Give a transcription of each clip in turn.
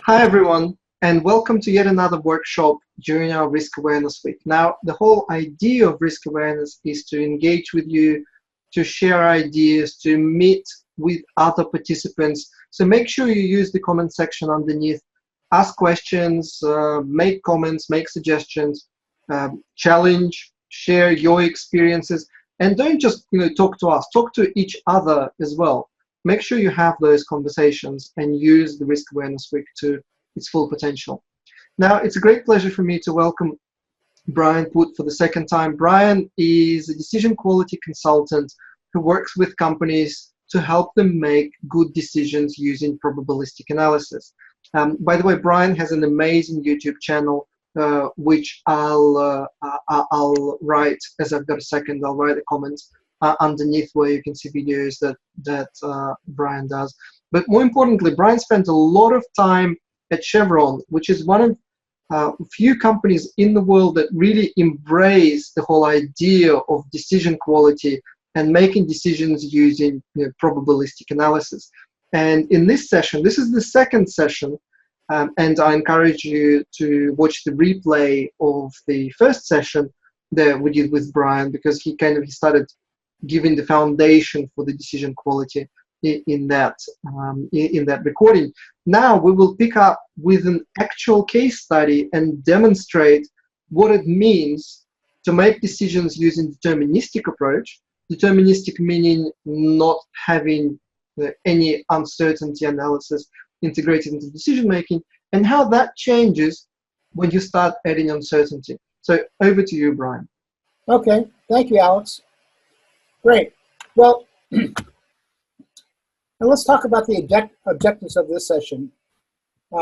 Hi everyone, and welcome to yet another workshop during our Risk Awareness Week. Now, the whole idea of risk awareness is to engage with you, to share ideas, to meet with other participants. So make sure you use the comment section underneath, ask questions, make comments, make suggestions, challenge, share your experiences, and don't just talk to us, talk to each other as well. Make sure you have those conversations and use the Risk Awareness Week to its full potential. Now, it's a great pleasure for me to welcome Brian Putt for the second time. Brian is a decision quality consultant who works with companies to help them make good decisions using probabilistic analysis. By the way, Brian has an amazing YouTube channel, which I'll write, as I've got a second, I'll write a comment underneath where you can see videos that Brian does. But more importantly, Brian spent a lot of time at Chevron, which is one of few companies in the world that really embrace the whole idea of decision quality and making decisions using probabilistic analysis. And in this session, this is the second session, and I encourage you to watch the replay of the first session that we did with Brian, because he started giving the foundation for the decision quality in that recording. Now we will pick up with an actual case study and demonstrate what it means to make decisions using deterministic approach. Deterministic meaning not having any uncertainty analysis integrated into decision making, and how that changes when you start adding uncertainty. So over to you, Brian. Okay, thank you, Alex. Great. Well, and let's talk about the objectives of this session. We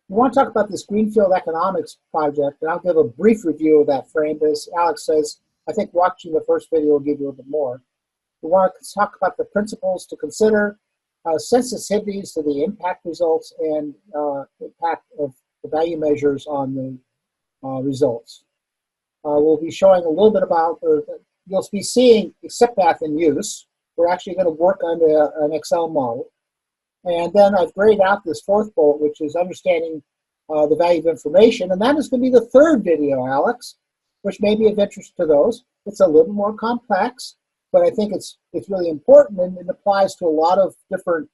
want to talk about this Greenfield Economics project, and I'll give a brief review of that frame. As Alex says, I think watching the first video will give you a little bit more. We want to talk about the principles to consider, sensitivities to the impact results, and impact of the value measures on the results. We'll be showing a little bit about, you'll be seeing SIPmath in use. We're actually going to work on an Excel model. And then I've grayed out this fourth bullet, which is understanding the value of information. And that is going to be the third video, Alex, which may be of interest to those. It's a little more complex, but I think it's really important, and it applies to a lot of different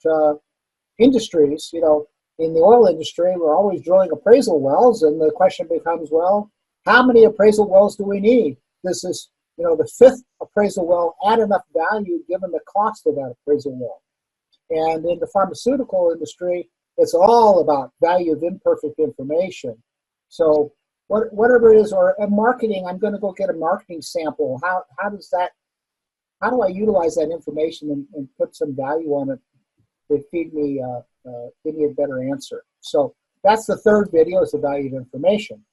industries. You know, in the oil industry, we're always drilling appraisal wells, and the question becomes, well, how many appraisal wells do we need? This is, the fifth appraisal well add enough value given the cost of that appraisal well. And in the pharmaceutical industry, it's all about value of imperfect information. So whatever it is, or marketing, I'm going to go get a marketing sample. How do I utilize that information and put some value on it to give me a better answer? So that's the third video, is the value of information.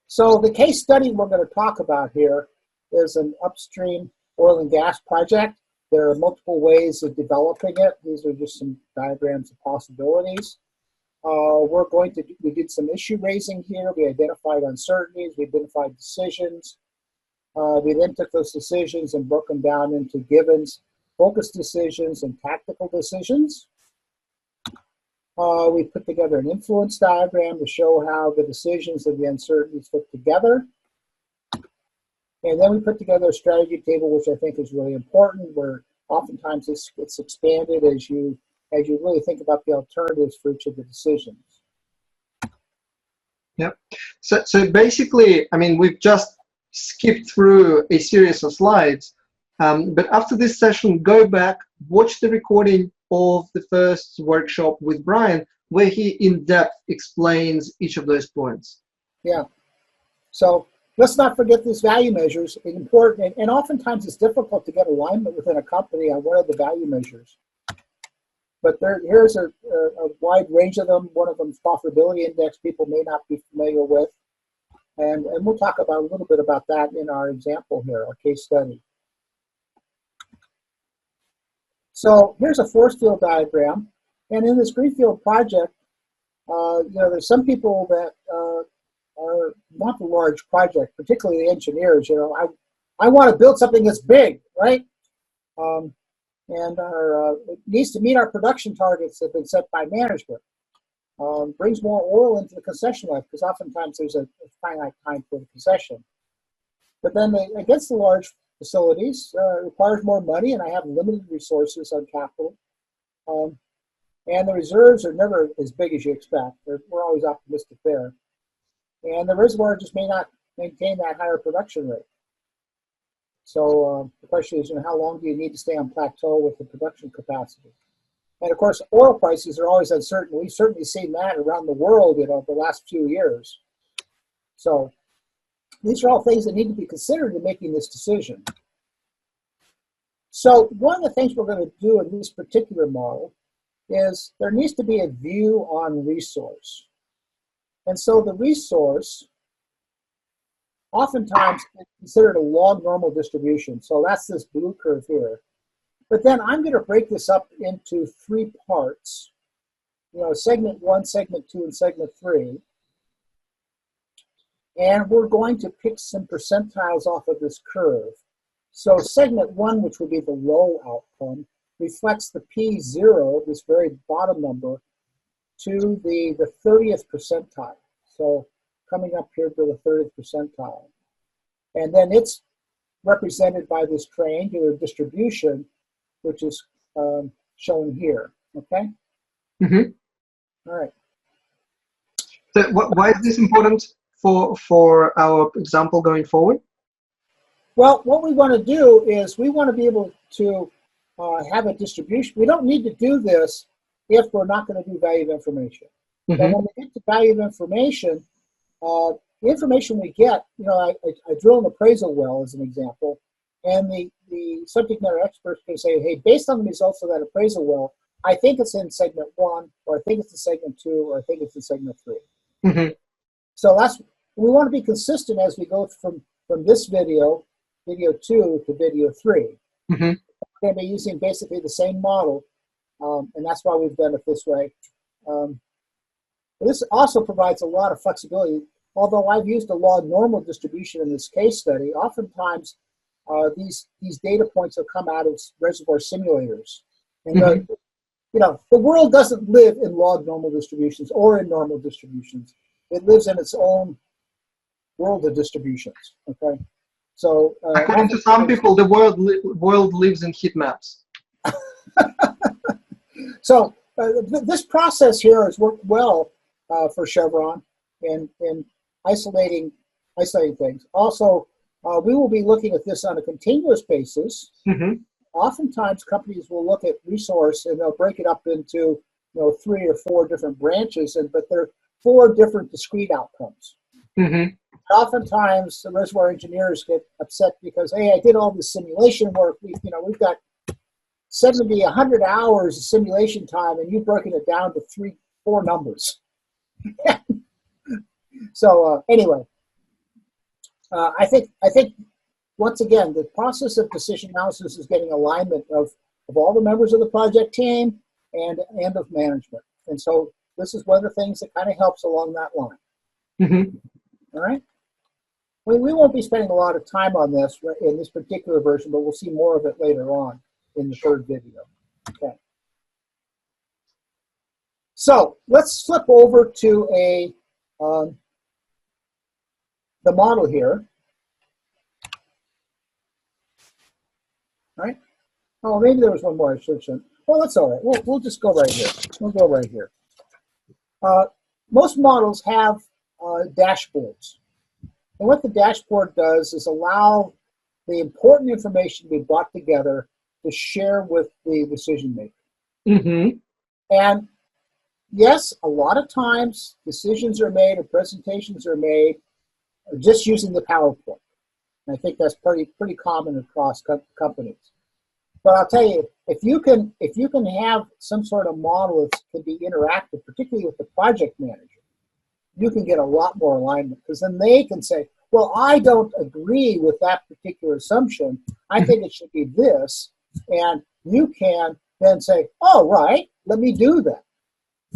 So the case study we're going to talk about here is an upstream oil and gas project. There are multiple ways of developing it. These are just some diagrams of possibilities. We did some issue raising here. We identified uncertainties. We identified decisions. We then took those decisions and broke them down into givens, focus decisions, and tactical decisions. We put together an influence diagram to show how the decisions and the uncertainties fit together. And then we put together a strategy table, which I think is really important, where oftentimes it's expanded as you really think about the alternatives for each of the decisions. Yep. So basically, I mean, we've just skipped through a series of slides, but after this session, go back, watch the recording of the first workshop with Brian, where he in depth explains each of those points. Yeah. So let's not forget these value measures. It's important, and oftentimes it's difficult to get alignment within a company on what are the value measures. But here's a wide range of them. One of them is profitability index. People may not be familiar with, and we'll talk about a little bit about that in our example here, our case study. So here's a force field diagram, and in this Greenfield project, there's some people that want a large project, particularly the engineers. I want to build something that's big, right? and it needs to meet our production targets that have been set by management. Brings more oil into the concession life, because oftentimes there's a finite time for the concession. But then against the large facilities, it requires more money, and I have limited resources on capital. And the reserves are never as big as you expect. We're always optimistic there. And the reservoir just may not maintain that higher production rate. So the question is, how long do you need to stay on plateau with the production capacity? And of course, oil prices are always uncertain. We've certainly seen that around the world, the last few years. So these are all things that need to be considered in making this decision. So one of the things we're going to do in this particular model is there needs to be a view on resource. And so the resource oftentimes is considered a log normal distribution. So that's this blue curve here. But then I'm going to break this up into 3 parts, segment 1, segment 2, and segment 3. And we're going to pick some percentiles off of this curve. So segment 1, which would be the low outcome, reflects the P0, this very bottom number, to the 30th percentile. So coming up here to the 30th percentile. And then it's represented by this triangular distribution, which is shown here, okay? Mm-hmm. All right. So why is this important for our example going forward? Well, what we want to do is we want to be able to have a distribution. We don't need to do this if we're not going to do value of information. Mm-hmm. But when we get to value of information, the information we get, I drill an appraisal well as an example, and the subject matter experts can say, hey, based on the results of that appraisal well, I think it's in segment 1, or I think it's in segment 2, or I think it's in segment 3. Mm-hmm. So we want to be consistent as we go from this video 2 to video 3. Mm-hmm. We're going to be using basically the same model, and that's why we've done it this way. This also provides a lot of flexibility. Although I've used a log normal distribution in this case study, oftentimes these data points have come out of reservoir simulators. And the world doesn't live in log normal distributions or in normal distributions. It lives in its own world of distributions, okay? So according to some people, the world lives in heat maps. So this process here has worked well for Chevron in isolating things. Also, we will be looking at this on a continuous basis. Mm-hmm. Oftentimes, companies will look at resource and they'll break it up into 3 or 4 different branches, but they're 4 different discrete outcomes. Mm-hmm. Oftentimes, the reservoir engineers get upset because, hey, I did all this simulation work. We've got 70, 100 hours of simulation time, and you've broken it down to 3, 4 numbers. So anyway, I think once again, the process of decision analysis is getting alignment of all the members of the project team and of management. And so this is one of the things that kind of helps along that line. Mm-hmm. All right. We won't be spending a lot of time on this in this particular version, but we'll see more of it later on in the 3rd video. Okay. So let's flip over to the model here. All right. Oh, maybe there was one more I should have shown. Well, that's all right. We'll just go right here. We'll go right here. Most models have dashboards. And what the dashboard does is allow the important information to be brought together to share with the decision maker. Mm-hmm. And yes, a lot of times decisions are made or presentations are made just using the PowerPoint. And I think that's pretty common across companies. But I'll tell you, if you can have some sort of model that can be interactive, particularly with the project manager, you can get a lot more alignment, because then they can say, well, I don't agree with that particular assumption. I think it should be this. And you can then say, oh, right, let me do that.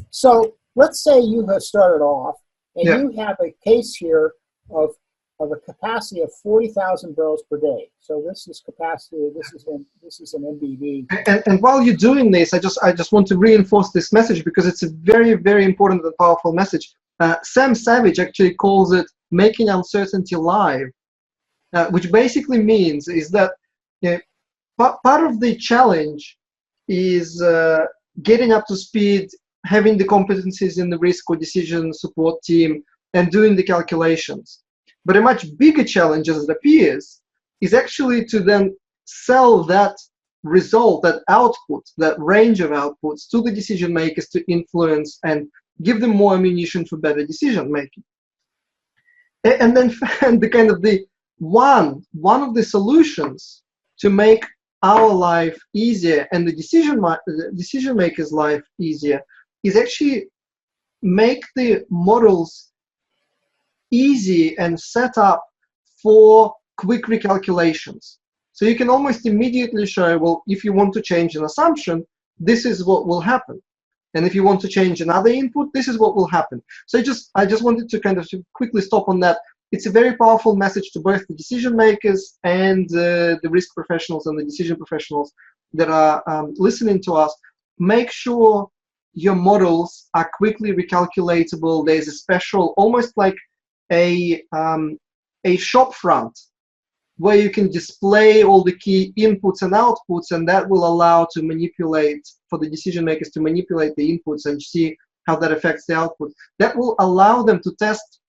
So let's say you have started off and you have a case here of of a capacity of 40,000 barrels per day. So this is capacity. This is an MBD. And while you're doing this, I just want to reinforce this message because it's a very, very important and powerful message. Sam Savage actually calls it making uncertainty live, which basically means is that part of the challenge is getting up to speed, having the competencies in the risk or decision support team, and doing the calculations. But a much bigger challenge, as it appears, is actually to then sell that result, that output, that range of outputs to the decision makers to influence and give them more ammunition for better decision making. And then the kind of the one of the solutions to make our life easier and the decision makers' life easier is actually make the models easy and set up for quick recalculations. So you can almost immediately show, well, if you want to change an assumption, this is what will happen. And if you want to change another input, this is what will happen. So I just wanted to kind of quickly stop on that. It's a very powerful message to both the decision makers and the risk professionals and the decision professionals that are listening to us. Make sure your models are quickly recalculatable. There's a special, almost like a shop front where you can display all the key inputs and outputs, and that will allow to manipulate, for the decision makers to manipulate the inputs and see how that affects the output. That will allow them to test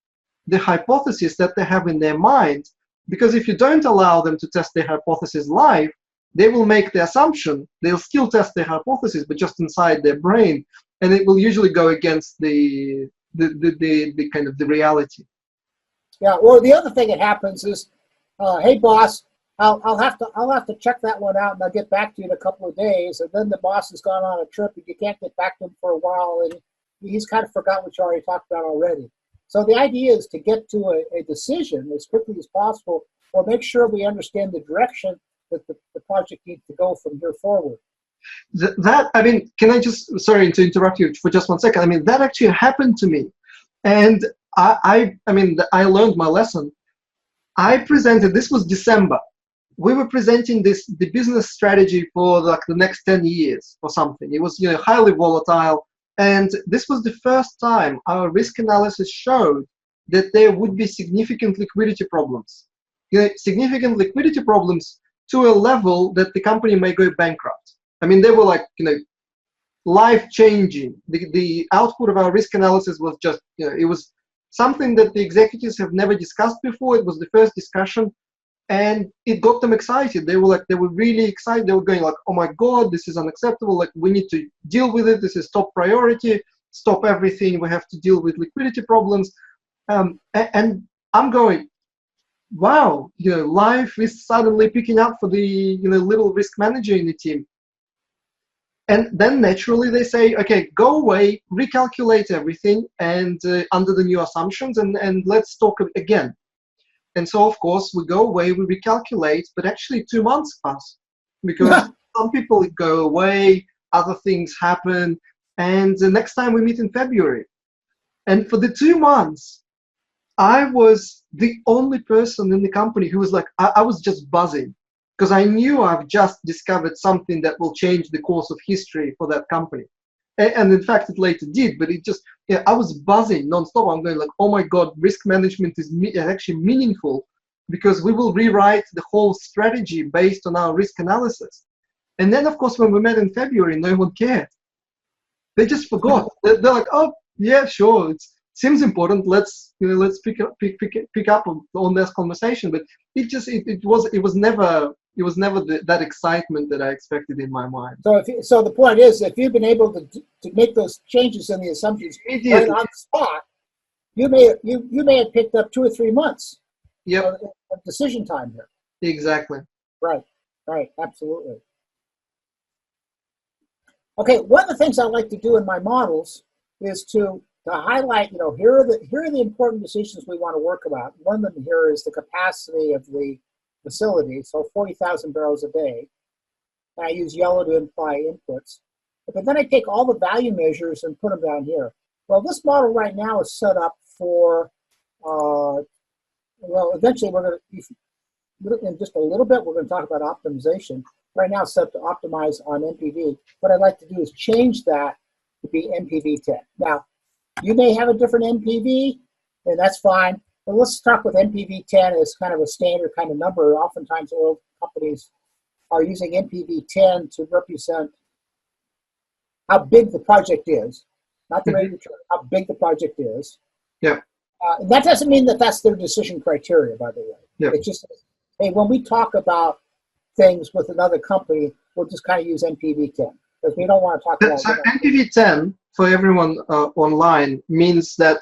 the hypothesis that they have in their mind, because if you don't allow them to test their hypothesis live, they will make the assumption, they'll still test their hypothesis, but just inside their brain, and it will usually go against the kind of the reality. Yeah, or the other thing that happens is, hey boss, I'll have to check that one out and I'll get back to you in a couple of days, and then the boss has gone on a trip and you can't get back to him for a while, and he's kind of forgot what you already talked about already. So the idea is to get to a decision as quickly as possible, or make sure we understand the direction that the project needs to go from here forward. That, I mean, can I just, sorry to interrupt you for just 1 second. I mean, that actually happened to me. And I mean, I learned my lesson. I presented, this was December. We were presenting the business strategy for like the next 10 years or something. It was, highly volatile. And this was the first time our risk analysis showed that there would be significant liquidity problems. Significant liquidity problems to a level that the company may go bankrupt. I mean, they were like, life-changing. The output of our risk analysis was just, it was something that the executives have never discussed before. It was the first discussion, and it got them excited. They were really excited. They were going like, oh my God, this is unacceptable. Like, we need to deal with it. This is top priority. Stop everything. We have to deal with liquidity problems. And I'm going, wow, life is suddenly picking up for the little risk manager in the team. And then naturally they say, okay, go away, recalculate everything, and under the new assumptions, and let's talk again. And so, of course, we go away, we recalculate, but actually 2 months pass, because some people go away, other things happen, and the next time we meet in February. And for the 2 months, I was the only person in the company who was like, I was just buzzing, because I knew I've just discovered something that will change the course of history for that company. And in fact, it later did, but it just, I was buzzing nonstop. I'm going like, oh my God, risk management is actually meaningful, because we will rewrite the whole strategy based on our risk analysis. And then, of course, when we met in February, no one cared. They just forgot. They're like, oh, yeah, sure, it seems important. Let's pick up on this conversation. But it was never that excitement that I expected in my mind. So the point is, if you've been able to make those changes in the assumptions right on the spot, you may have picked up 2 or 3 months. Yep. Of decision time here. Exactly. Right, absolutely. Okay, one of the things I like to do in my models is to highlight, here are the important decisions we want to work about. One of them here is the capacity of the facility, so 40,000 barrels a day. And I use yellow to imply inputs. But then I take all the value measures and put them down here. Well, this model right now is set up for well, eventually we're going to, in just a little bit, we're going to talk about optimization. Right now it's set to optimize on NPV. What I'd like to do is change that to be NPV10. Now, you may have a different NPV, and that's fine. But let's start with NPV10 as kind of a standard kind of number. Oftentimes, oil companies are using NPV10 to represent how big the project is, not the rate of return, how big the project is. Yeah. And that doesn't mean that that's their decision criteria, by the way. Yeah. It's just, hey, when we talk about things with another company, we'll just kind of use NPV10 because we don't want to talk about. So NPV10 for everyone online means that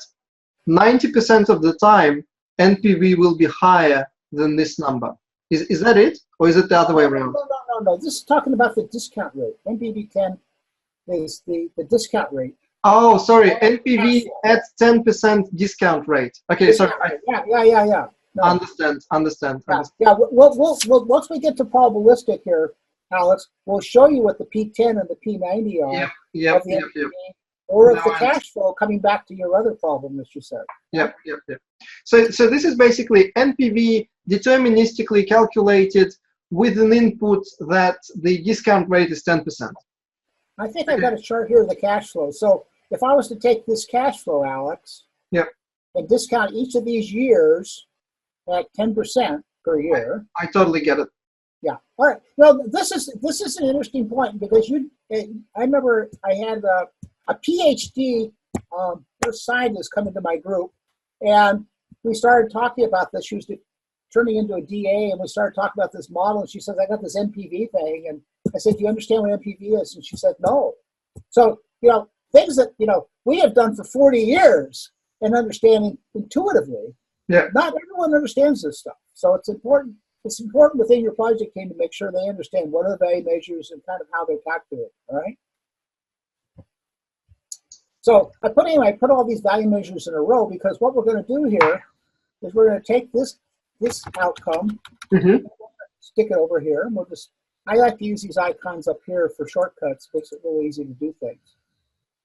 90% of the time NPV will be higher than this number. Is that it, or is it the other way around? No. This is talking about the discount rate. NPV10 is the discount rate. Oh, sorry. NPV at 10% discount rate. Okay, sorry. Yeah. No. Understand. Yeah. We'll once we get to probabilistic here, Alex, we'll show you what the P10 and the P90 are. Yep. Or if the cash flow, coming back to your other problem that you said. Yep. So this is basically NPV deterministically calculated with an input that the discount rate is 10%. I think I've got a chart here of the cash flow. So if I was to take this cash flow, Alex, and discount each of these years at 10% per year. I totally get it. Yeah. All right. Well, this is an interesting point because I remember I had a PhD scientist come into my group, and we started talking about this. She was turning into a DA, and we started talking about this model, and she says, I got this NPV thing, and I said, do you understand what NPV is? And she said, no. So, things that, we have done for 40 years and understanding intuitively. Yeah. Not everyone understands this stuff. So it's important within your project team to make sure they understand what are the value measures and kind of how they calculate, all right? So I put all these value measures in a row because what we're going to do here is we're going to take this outcome, stick it over here, and I like to use these icons up here for shortcuts. Makes it really easy to do things.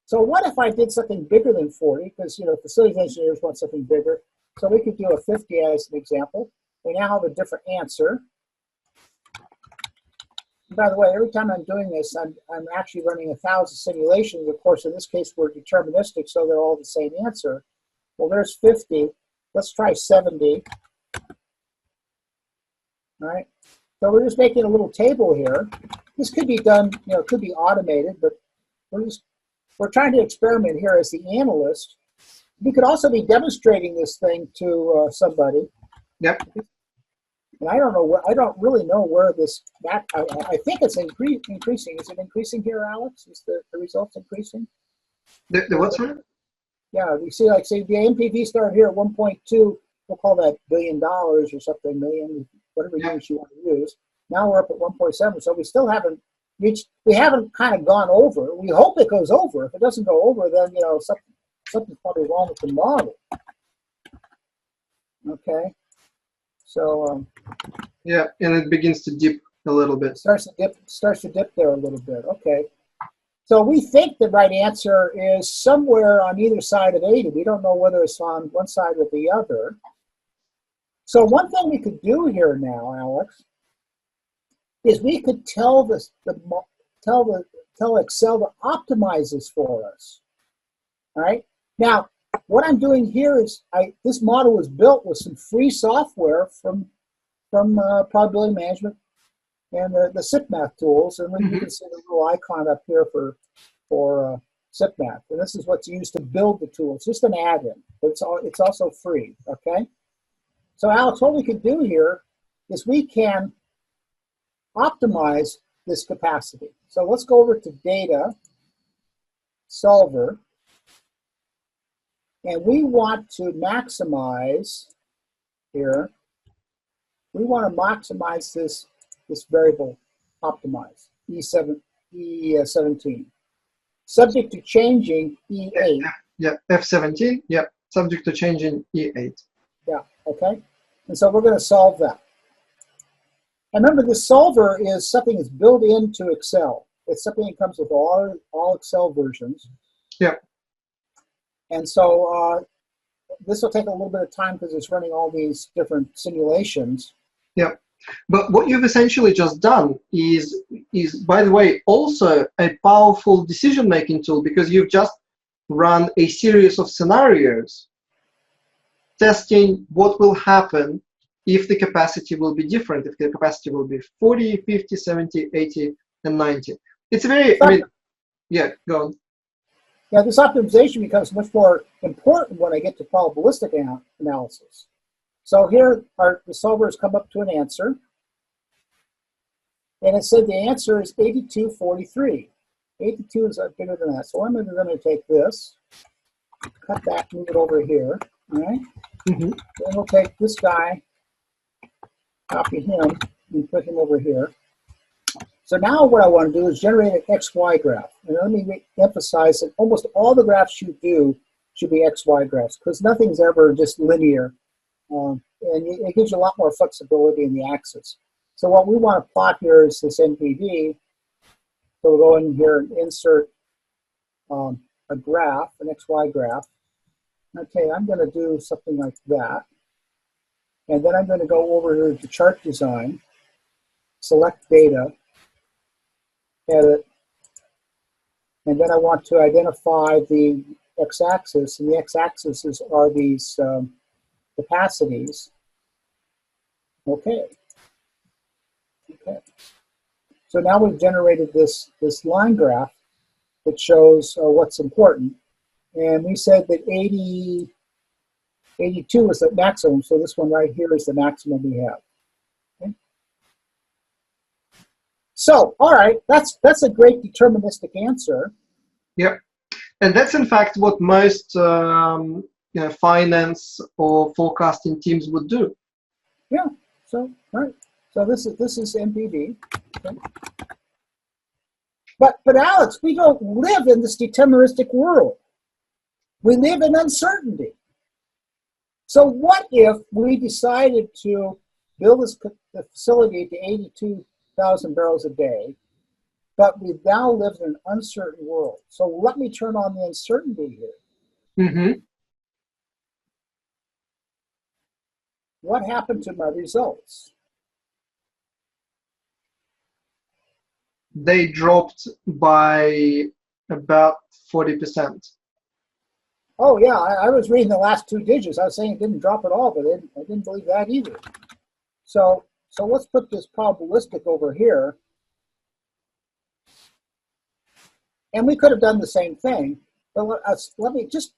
So what if I did something bigger than 40? Because, facilities engineers want something bigger. So we could do a 50 as an example. We now have a different answer. And by the way, every time I'm doing this, I'm actually running 1,000 simulations. Of course, in this case, we're deterministic, so they're all the same answer. Well, there's 50. Let's try 70. All right. So we're just making a little table here. This could be done, it could be automated, but we're trying to experiment here as the analyst. We could also be demonstrating this thing to somebody. Yep. And I don't really know where I think it's increasing. Is it increasing here, Alex? Is the results increasing? The what's right? Yeah, we see, say the NPV started here at 1.2. We'll call that $1 billion or something, million, whatever units you want to use. Now we're up at 1.7. So we still haven't reached. We haven't kind of gone over. We hope it goes over. If it doesn't go over, then something's probably wrong with the model. Okay. So and it begins to dip a little bit. Starts to dip there a little bit. Okay. So we think the right answer is somewhere on either side of 80. We don't know whether it's on one side or the other. So one thing we could do here now, Alex, is we could tell Excel to optimize this for us. All right. Now, what I'm doing here is this model was built with some free software from probability management and the SIPmath tools, and then you can see the little icon up here for SIPmath, and this is what's used to build the tool. It's just an add-in, but it's also free. Okay. So Alex, what we could do here is we can optimize this capacity. So let's go over to Data, Solver. And we want to maximize here. We want to maximize this variable optimize, E17. Subject to changing E8. Yeah, F17, subject to changing E8. Yeah, okay. And so we're going to solve that. And remember, the solver is something that's built into Excel. It's something that comes with all Excel versions. Yeah. And so this will take a little bit of time because it's running all these different simulations. Yeah. But what you've essentially just done is, by the way, also a powerful decision-making tool, because you've just run a series of scenarios testing what will happen if the capacity will be different, if the capacity will be 40, 50, 70, 80, and 90. It's very, I mean, yeah, go on. Yeah, this optimization becomes much more important when I get to probabilistic analysis. So here the solvers come up to an answer, and it said the answer is 8243. 82 is bigger than that. So I'm going to take this, cut that, move it over here, all right? Mm-hmm. Then we'll take this guy, copy him, and put him over here. So now what I want to do is generate an XY graph. And let me emphasize that almost all the graphs you do should be XY graphs, because nothing's ever just linear. And it gives you a lot more flexibility in the axis. So what we want to plot here is this NPV. So we'll go in here and insert a graph, an XY graph. Okay, I'm going to do something like that. And then I'm going to go over here to chart design, select data, edit, and then I want to identify the x-axis, and the x-axis are these capacities. Okay. Okay. So now we've generated this line graph that shows what's important. And we said that 82 is the maximum, so this one right here is the maximum we have. Okay. So, all right, that's a great deterministic answer. Yeah, and that's in fact what most finance or forecasting teams would do. Yeah. So, all right. So this is NPV. Okay. But Alex, we don't live in this deterministic world. We live in uncertainty. So what if we decided to build the facility to 82,000 barrels a day, but we now live in an uncertain world? So let me turn on the uncertainty here. Mm-hmm. What happened to my results? They dropped by about 40%. Oh yeah, I was reading the last two digits. I was saying it didn't drop at all, but I didn't believe that either. So let's put this probabilistic over here. And we could have done the same thing, but let me just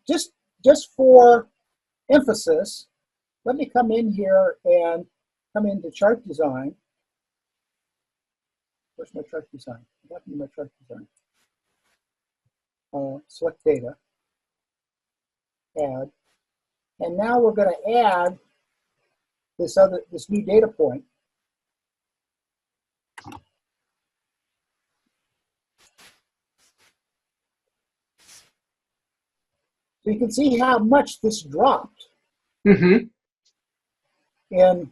for emphasis, let me come in here and come into chart design. Where's my chart design? What happened to my chart design? Select data, add, and now we're going to add this new data point. So you can see how much this dropped. Mm-hmm. in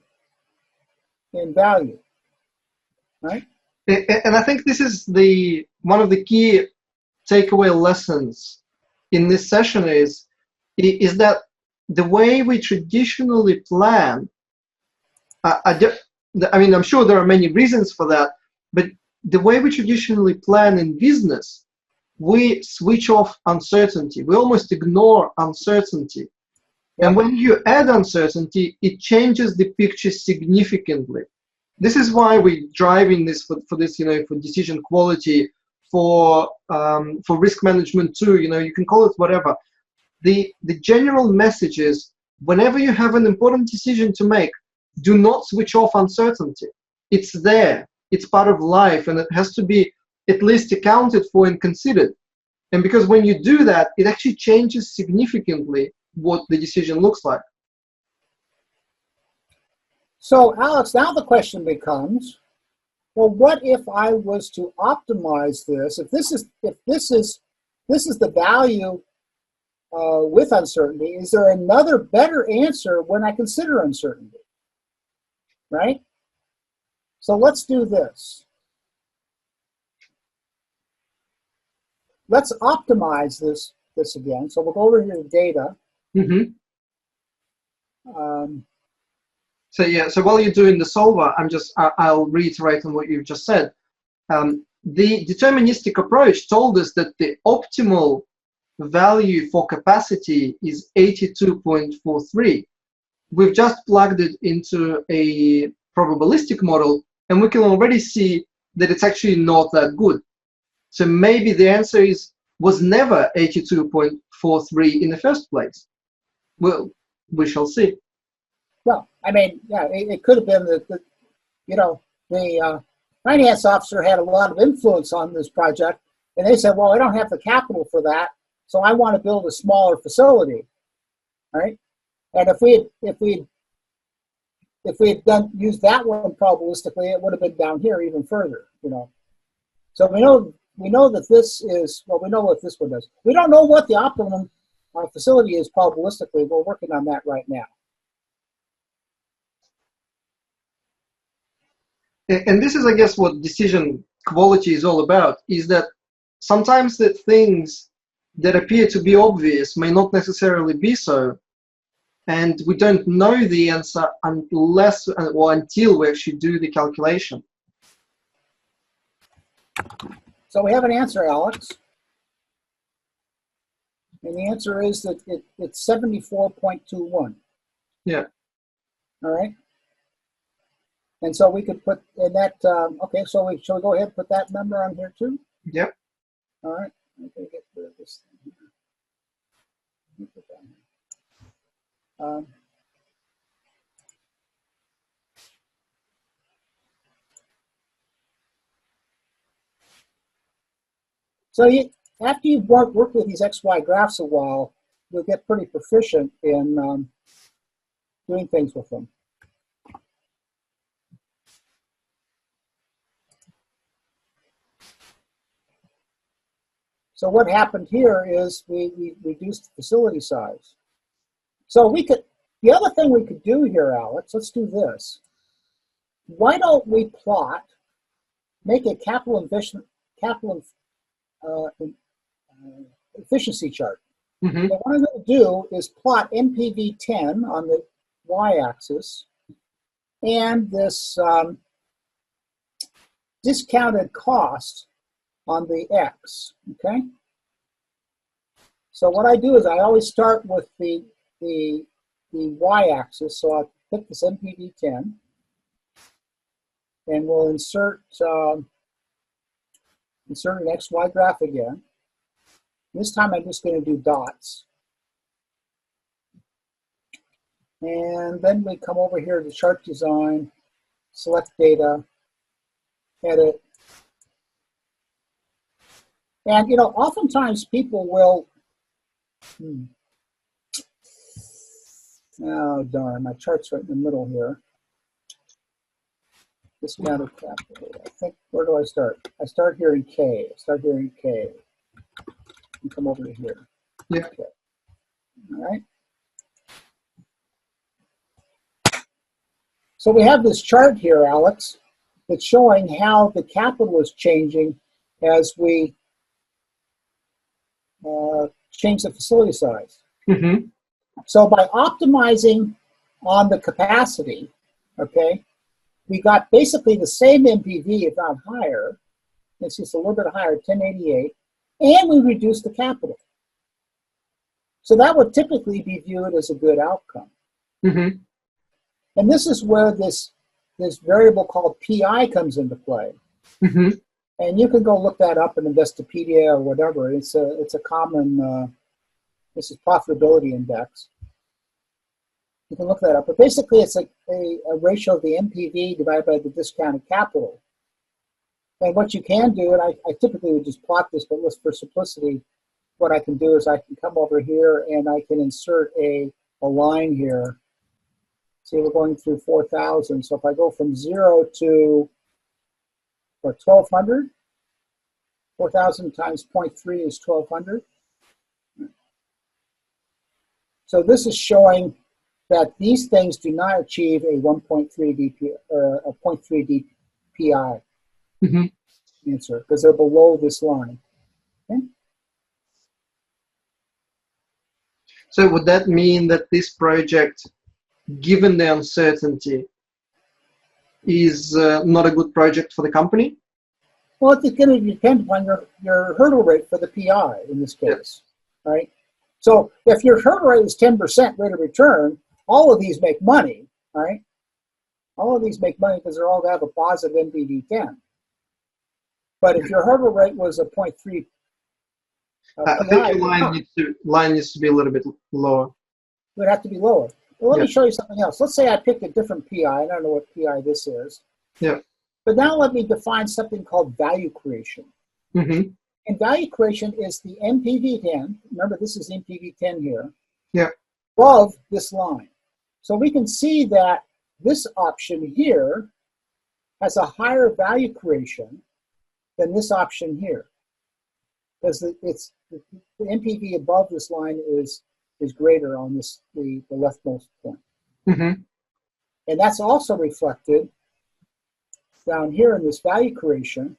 value, right? And I think this is one of the key takeaway lessons in this session is that the way we traditionally plan, I mean, I'm sure there are many reasons for that, but the way we traditionally plan in business, we switch off uncertainty. We almost ignore uncertainty. Yep. And when you add uncertainty, it changes the picture significantly. This is why we're driving this for this, for decision quality, for risk management too. You can call it whatever. The general message is, whenever you have an important decision to make, do not switch off uncertainty. It's there. It's part of life, and it has to be at least accounted for and considered. And because when you do that, it actually changes significantly what the decision looks like. So Alex, now the question becomes, well, what if I was to optimize this? If this is the value with uncertainty, is there another better answer when I consider uncertainty? Right? So let's do this. Let's optimize this again. So we'll go over here to data. Mm-hmm. So yeah, so while you're doing the solver, I'll reiterate on what you've just said. The deterministic approach told us that the optimal value for capacity is 82.43. We've just plugged it into a probabilistic model, and we can already see that it's actually not that good. So maybe the answer was never 82.43 in the first place. Well, we shall see. Well, I mean, yeah, it could have been that, the finance officer had a lot of influence on this project, and they said, well, I don't have the capital for that, so I want to build a smaller facility, right? And if we had used that one probabilistically, it would have been down here even further, So we know that this is, well, we know what this one does. We don't know what the optimum facility is probabilistically. We're working on that right now. And this is, I guess, what decision quality is all about, is that sometimes the things that appear to be obvious may not necessarily be so. And we don't know the answer unless or until we actually do the calculation. So we have an answer, Alex. And the answer is that it's 74.21. Yeah. All right. And so we could put in that, okay, so shall we go ahead and put that number on here too? Yep. All right. I'm going to get rid of this thing here. Let me put that here. So after you've worked with these XY graphs a while, you'll get pretty proficient in doing things with them. So what happened here is we reduced the facility size. So the other thing we could do here, Alex, let's do this. Why don't we make a capital efficiency chart. Mm-hmm. So what I'm going to do is plot NPV10 on the y-axis and this discounted cost on the x, okay? So what I do is I always start with the y-axis, so I'll pick this NPV10 and we'll insert an XY graph again. This time I'm just going to do dots. And then we come over here to chart design, select data, edit. And oftentimes people will, oh darn, my chart's right in the middle here. Discounted capital. I think, where do I start? I start here in K. And come over to here. Yeah. Okay. All right. So we have this chart here, Alex, that's showing how the capital is changing as we change the facility size. Mm-hmm. So by optimizing on the capacity, okay, we got basically the same MPV, if not higher. It's just a little bit higher, 1088, and we reduced the capital. So that would typically be viewed as a good outcome. Mm-hmm. And this is where this variable called PI comes into play. Mm-hmm. And you can go look that up in Investopedia or whatever. It's a common, this is profitability index. You can look that up. But basically, it's a ratio of the MPV divided by the discounted capital. And what you can do, and I typically would just plot this, but for simplicity, what I can do is I can come over here and I can insert a line here. See, we're going through 4,000. So if I go from 0 to, what, 1,200? 4,000 times 0.3 is 1,200. So this is showing that these things do not achieve a 1.3 DP or a 0.3 DPI answer because they're below this line. Okay? So would that mean that this project given the uncertainty, is not a good project for the company? Well, it's going to depend upon your hurdle rate for the PI in this case, right? So if your hurdle rate is 10% rate of return, all of these make money, right? All of these make money because they're all going to have a positive NPV 10. But if your hurdle rate was a 0.3 I think your line needs to be a little bit lower. It would have to be lower. Well, let me show you something else. Let's say I picked a different PI. I don't know what PI this is. Yeah. But now let me define something called value creation. Mm-hmm. And value creation is the NPV 10. Remember, this is NPV 10 here. Yeah. Above this line. So we can see that this option here has a higher value creation than this option here. Because the NPV above this line is greater on this the leftmost point. Mm-hmm. And that's also reflected down here in this value creation.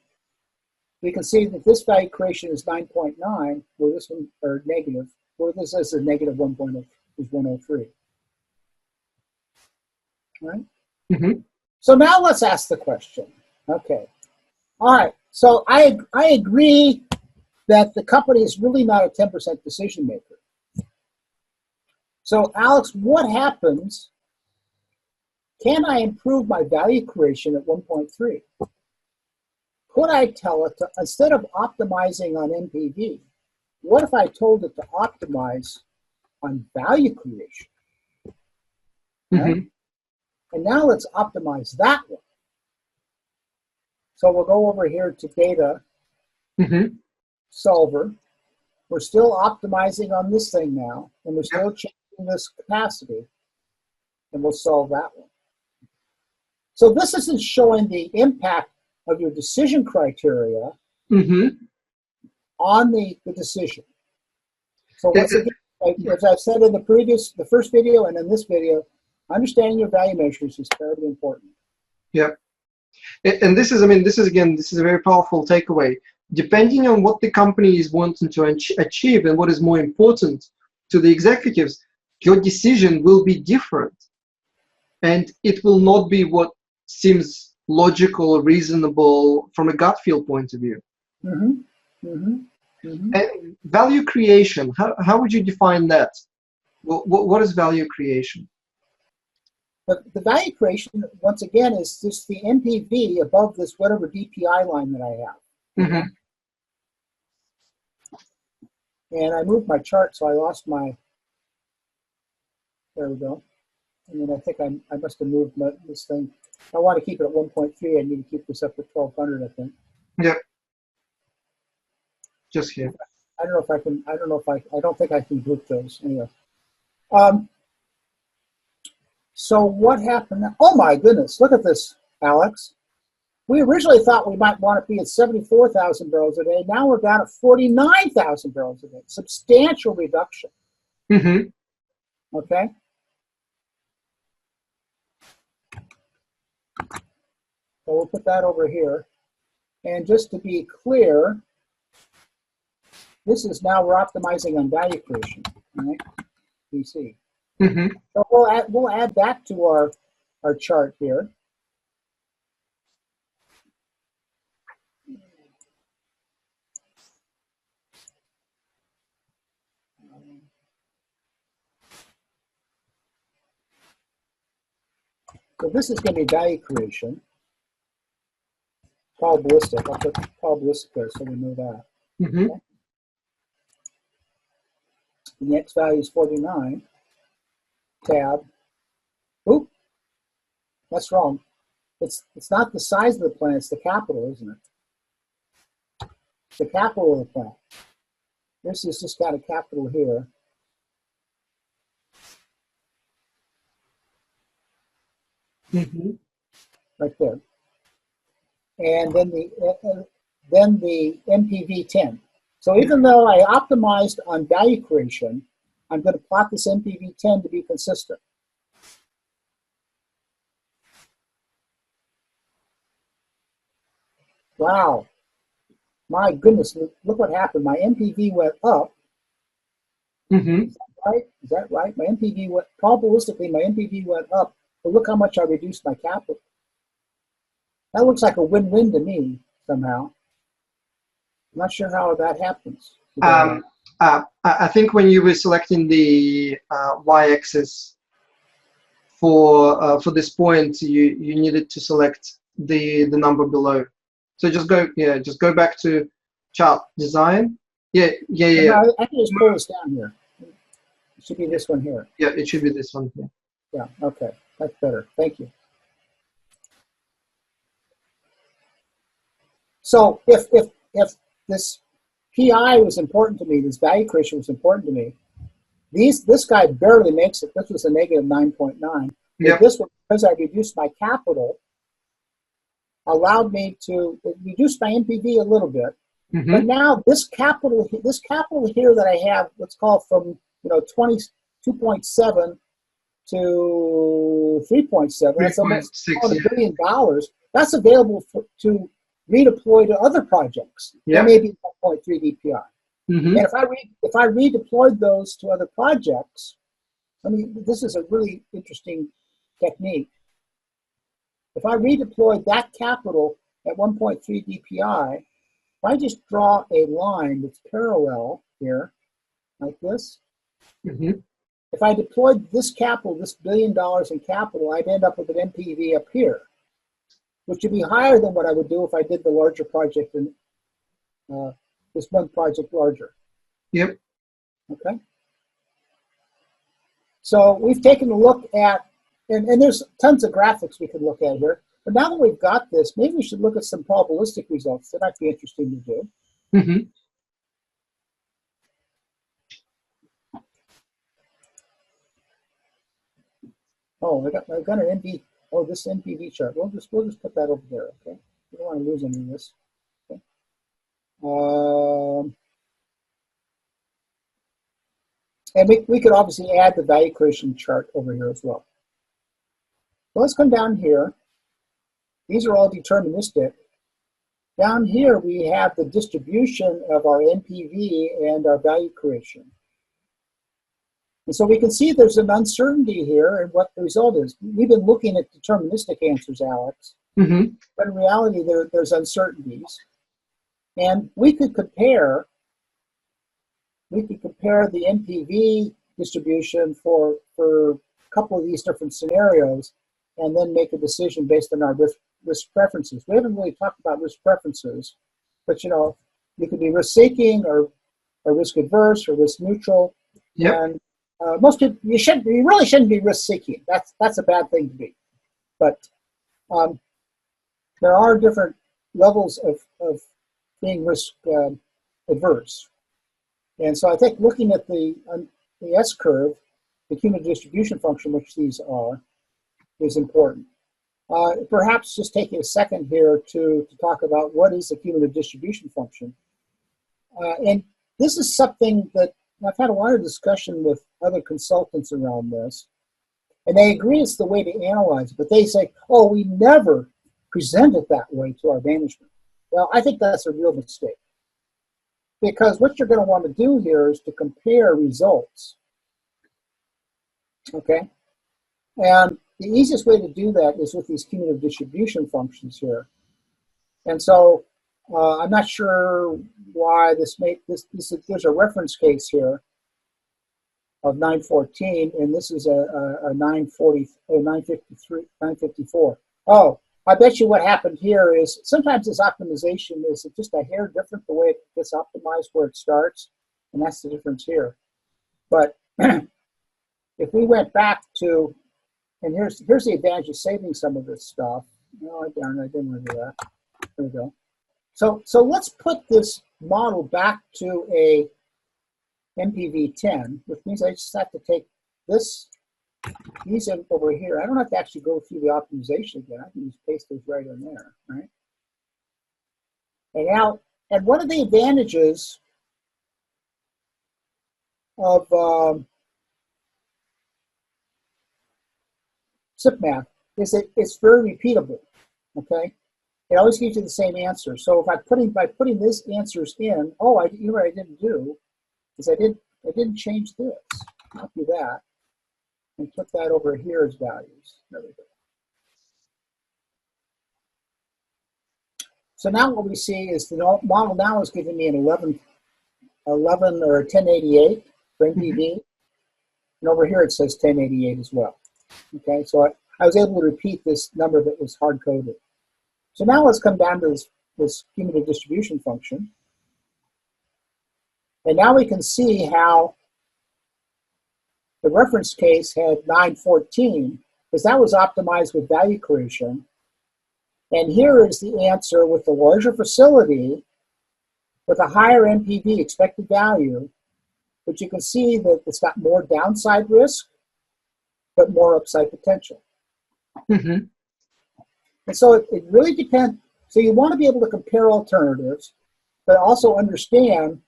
We can see that this value creation is 9.9, where this one, or negative, where this is a negative 1.0, is 103. Right? Mm-hmm. So now let's ask the question. Okay. All right. So I agree that the company is really not a 10% decision maker. So Alex, what happens? Can I improve my value creation at 1.3? Could I tell it to, instead of optimizing on NPV, what if I told it to optimize on value creation? Right? Mm-hmm. And now let's optimize that one. So we'll go over here to data, Mm-hmm. solver. We're still optimizing on this thing now, and we're still changing this capacity, and we'll solve that one. So this isn't showing the impact of your decision criteria Mm-hmm. on the decision. So once again, as I've said in the first video and in this video, understanding your value measures is terribly important. Yeah. And this is, this is a very powerful takeaway. Depending on what the company is wanting to achieve and what is more important to the executives, your decision will be different. And it will not be what seems logical or reasonable from a gut feel point of view. Mm-hmm. Mm-hmm. Mm-hmm. And value creation, how would you define that? What is value creation? But the value creation, once again, is just the NPV above this whatever DPI line that I have. Mm-hmm. And I moved my chart, so I lost my, there we go. And then I think I must have moved this thing. I want to keep it at 1.3. I need to keep this up at 1200, I think. Yep. Just here. I don't know if I can, I don't think I can group those. Anyway. So what happened? Oh my goodness, look at this, Alex. We originally thought we might want to be at 74,000 barrels a day. Now we're down at 49,000 barrels a day. Substantial reduction. Mm-hmm. Okay? So we'll put that over here. And just to be clear, this is now we're optimizing on value creation, right? VC. Mm-hmm. So we'll add that to our chart here. So this is going to be value creation. Probabilistic. I'll put probabilistic there so we know that. Mm-hmm. Okay. The X value is 49. Tab. Oop. That's wrong. It's not the size of the plant, it's the capital, isn't it? It's the capital of the plant. This has just got a capital here. Mm-hmm. Right there. And then the NPV 10. So even though I optimized on value creation, I'm going to plot this NPV 10 to be consistent. Wow. My goodness, look what happened. My NPV went up. Mm-hmm. right? Is that right? My NPV went, probabilistically, my NPV went up, but look how much I reduced my capital. That looks like a win-win to me somehow. I'm not sure how that happens. I think when you were selecting the y-axis for this point, you needed to select the number below. So just go back to chart design. Yeah. No, I can just pull this down here. It should be this one here. Yeah, it should be this one here. Yeah, okay. That's better. Thank you. So if this PI was important to me, this value creation was important to me, this guy barely makes it. This was a negative 9.9. Yep. This one, because I reduced my capital, allowed me to reduce my NPV a little bit. Mm-hmm. But now this capital here that I have, let's call from 22.7 to 3.7. That's almost $1 billion. That's available to redeploy to other projects. Yep. Maybe 1.3 DPI. Mm-hmm. And if I redeployed those to other projects, I mean, this is a really interesting technique. If I redeployed that capital at 1.3 DPI, if I just draw a line that's parallel here, like this, mm-hmm. if I deployed this capital, this $1 billion in capital, I'd end up with an NPV up here, which would be higher than what I would do if I did the larger project and this one project larger. Yep. Okay. So we've taken a look at, and there's tons of graphics we could look at here. But now that we've got this, maybe we should look at some probabilistic results. That might be interesting to do. Mm-hmm. Oh, I've got an NP. Oh, this NPV chart. We'll just put that over there. Okay. We don't want to lose any of this. Okay. And we could obviously add the value creation chart over here as well. So let's come down here. These are all deterministic. Down here, we have the distribution of our NPV and our value creation. And so we can see there's an uncertainty here and what the result is. We've been looking at deterministic answers, Alex. Mm-hmm. But in reality, there's uncertainties. And we could compare the NPV distribution for a couple of these different scenarios and then make a decision based on our risk preferences. We haven't really talked about risk preferences, but you could be risk-seeking or risk-adverse or risk-neutral. Yep. And most people, you really shouldn't be risk-seeking. That's a bad thing to be. But there are different levels of being risk-adverse. And so I think looking at the S-curve, the cumulative distribution function, which these are, is important. Perhaps just taking a second here to talk about what is the cumulative distribution function. And this is something that I've had a lot of discussion with other consultants around this. And they agree it's the way to analyze it, but they say, oh, we never present it that way to our management. Well, I think that's a real mistake. Because what you're going to want to do here is to compare results. Okay? And the easiest way to do that is with these cumulative distribution functions here. And so I'm not sure why there's a reference case here of 914, and this is a 954. Oh, I bet you what happened here is sometimes this optimization is just a hair different the way it gets optimized where it starts, and that's the difference here. But if we went back to, and here's the advantage of saving some of this stuff. Oh, darn, I didn't want to do that. There we go. So let's put this model back to a NPV 10, which means I just have to take these over here. I don't have to actually go through the optimization again. I can just paste those right in there, right? And one of the advantages of SIPmath is that it's very repeatable, okay? It always gives you the same answer. So if by putting these answers in, oh, you know what I didn't do is I didn't change this. copy that and put that over here as values. There we go. So now what we see is the model now is giving me an 11 or 1088 for NPV. And over here it says 1088 as well. Okay, so I was able to repeat this number that was hard-coded. So now let's come down to this cumulative distribution function. And now we can see how the reference case had 914, because that was optimized with value creation. And here is the answer with the larger facility with a higher NPV, expected value, but you can see that it's got more downside risk, but more upside potential. Mm-hmm. And so it really depends. So you want to be able to compare alternatives, but also understand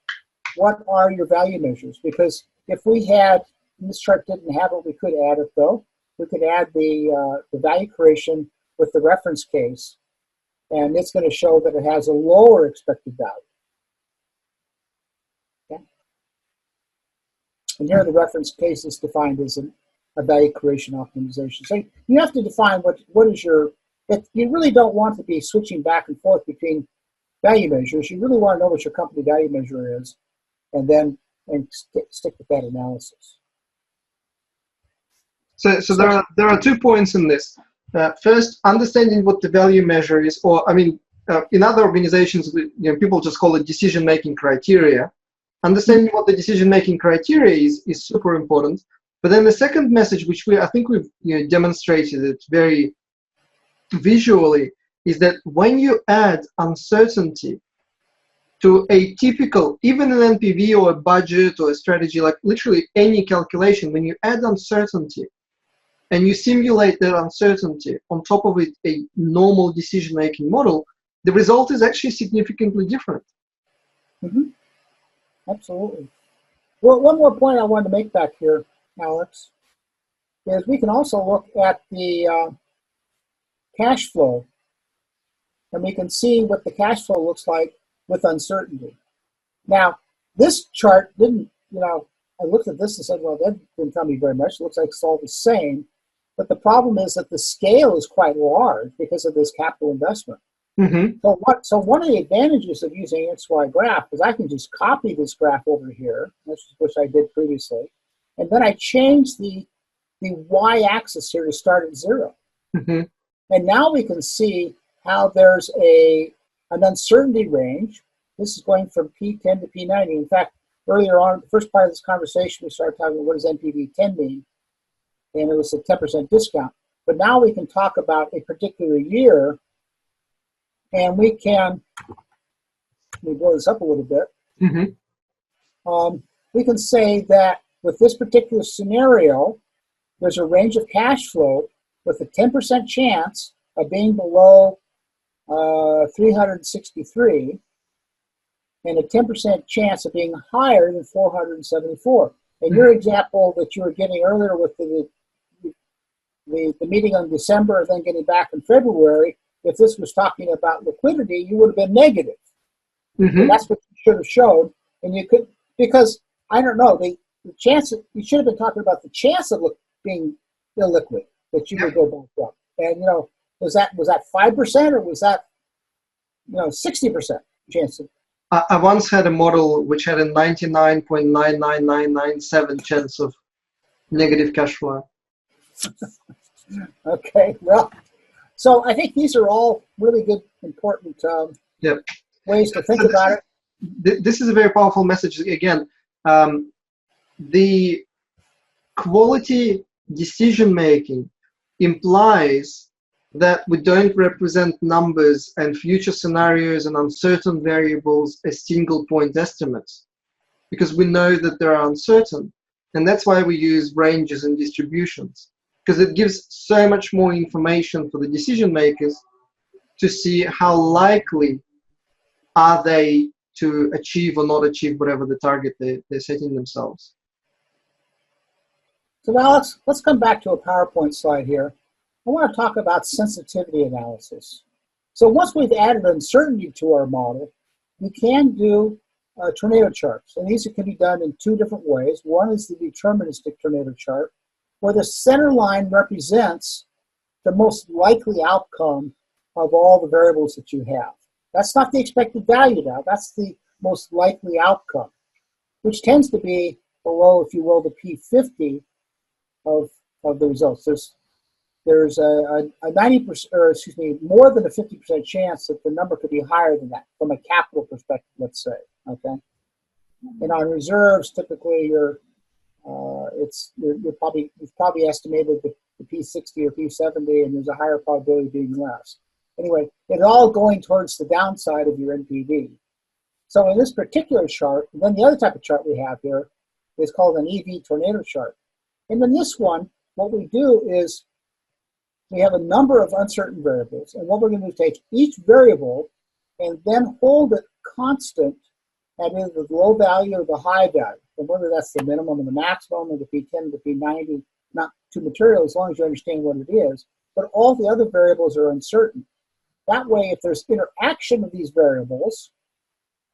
what are your value measures. Because if we had, this chart didn't have it, we could add it though. We could add the value creation with the reference case, and it's going to show that it has a lower expected value. Okay? And here the reference case is defined as a value creation optimization. So you have to define what is your, you really don't want to be switching back and forth between value measures. You really want to know what your company value measure is, and then stick with that analysis. So there are 2 points in this. First, understanding what the value measure is, or I mean, in other organizations, people just call it decision-making criteria. Understanding what the decision-making criteria is super important. But then the second message, which I think we've demonstrated it very visually, is that when you add uncertainty to a typical, even an NPV or a budget or a strategy, like literally any calculation, when you add uncertainty and you simulate that uncertainty on top of it, a normal decision-making model, the result is actually significantly different. Mm-hmm. Absolutely. Well, one more point I wanted to make back here, Alex, is we can also look at the cash flow, and we can see what the cash flow looks like with uncertainty. Now, this chart didn't, I looked at this and said, well, that didn't tell me very much. It looks like it's all the same. But the problem is that the scale is quite large because of this capital investment. Mm-hmm. So one of the advantages of using XY graph is I can just copy this graph over here, which I did previously, and then I change the y-axis here to start at 0. Mm-hmm. And now we can see how there's an uncertainty range. This is going from P10 to P90. In fact, earlier on, the first part of this conversation, we started talking about what does NPV 10 mean, and it was a 10% discount. But now we can talk about a particular year, and we can, let me blow this up a little bit. Mm-hmm. We can say that with this particular scenario, there's a range of cash flow with a 10% chance of being below 363 and a 10% chance of being higher than 474. And your example that you were getting earlier with the meeting on December and then getting back in February, if this was talking about liquidity, you would have been negative. Mm-hmm. And that's what you should have showed. And you could, because, I don't know, the chance, you should have been talking about the chance of being illiquid, that you would go bankrupt. And, was that 5% or was that, 60% chance of? I once had a model which had a 99.99997 chance of negative cash flow. Okay, well, so I think these are all really good, important ways to think about it. This is a very powerful message. Again, the quality decision-making implies that we don't represent numbers and future scenarios and uncertain variables as single point estimates, because we know that they're uncertain. And that's why we use ranges and distributions, because it gives so much more information for the decision makers to see how likely are they to achieve or not achieve whatever the target they're setting themselves. So now let's come back to a PowerPoint slide here. I want to talk about sensitivity analysis. So once we've added uncertainty to our model, we can do tornado charts. And these can be done in two different ways. One is the deterministic tornado chart, where the center line represents the most likely outcome of all the variables that you have. That's not the expected value now. That's the most likely outcome, which tends to be below, if you will, the P50 of the results. There's a 90%, or excuse me, more than a 50% chance that the number could be higher than that from a capital perspective, let's say, okay? And on reserves, typically you're probably estimated the P60 or P70, and there's a higher probability of being less. Anyway, it's all going towards the downside of your NPV. So in this particular chart, and then the other type of chart we have here is called an EV tornado chart. And in this one, what we do is we have a number of uncertain variables, and what we're going to do is take each variable and then hold it constant at either the low value or the high value, and whether that's the minimum and the maximum, or the P10 and the P90, not too material as long as you understand what it is, but all the other variables are uncertain. That way, if there's interaction of these variables,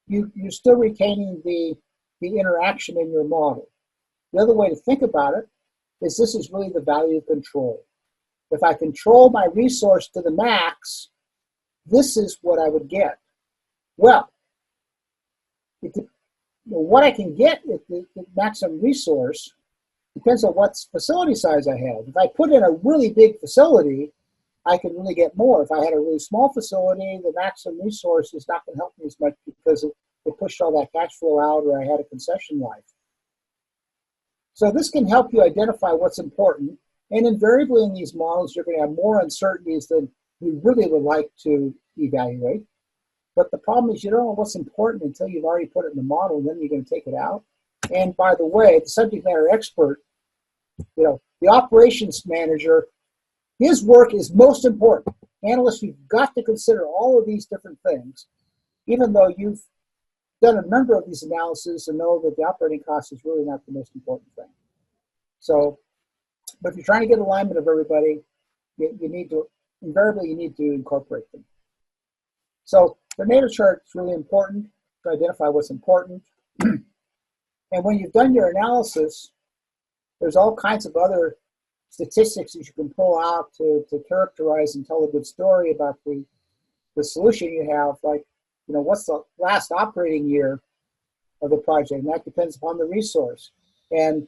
you're still retaining the interaction in your model. The other way to think about it is this is really the value of control. If I control my resource to the max, this is what I would get. Well, what I can get at the maximum resource depends on what facility size I have. If I put in a really big facility, I can really get more. If I had a really small facility, the maximum resource is not going to help me as much because it pushed all that cash flow out, or I had a concession life. So this can help you identify what's important. And invariably in these models, you're going to have more uncertainties than you really would like to evaluate. But the problem is you don't know what's important until you've already put it in the model, and then you're going to take it out. And by the way, the subject matter expert, the operations manager, his work is most important. Analysts, you've got to consider all of these different things, even though you've done a number of these analyses and know that the operating cost is really not the most important thing. So, but if you're trying to get alignment of everybody, invariably you need to incorporate them. So the tornado chart is really important to identify what's important. And when you've done your analysis, there's all kinds of other statistics that you can pull out to characterize and tell a good story about the solution you have, like, what's the last operating year of the project, and that depends upon the resource. And,